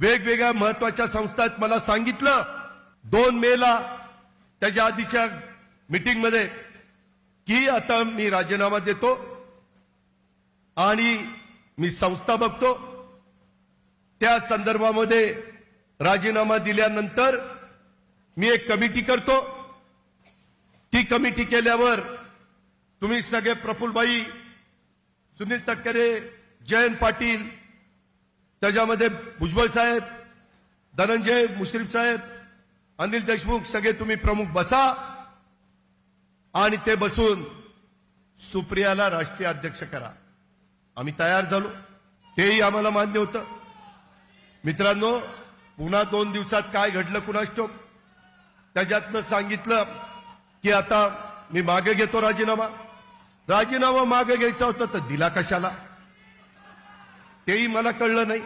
वेगवेगळ्या महत्वाच्या संस्थांत मला सांगितलं 2 मेला त्याच्या आधीच्या मीटिंग मध्ये की आता मी राजीनामा देतो आणि मी संस्था बघतो। त्या संदर्भामध्ये राजीनामा दिल्यानंतर मी एक कमिटी करतो। ती कमिटी केल्यावर तुम्ही सगळे प्रफुल्लभाई, सुनील तटकरे, जयंत पाटील, त्याच्यामध्ये भुजबळ साहेब, धनंजय मुश्रीफ साहेब, अनिल देशमुख सगळे तुम्ही प्रमुख बसा आणि ते बसून सुप्रियाला राष्ट्रीय अध्यक्ष करा। आम्ही तयार झालो, तेही आम्हाला मान्य होतं। मित्रांनो, पुन्हा 2 दिवसात काय घडलं कुणास ठाऊक। त्याच्यातनं सांगितलं की आता मी मागे घेतो राजीनामा मागे घ्यायचा होता तर दिला कशाला तेही मला कळलं नाही।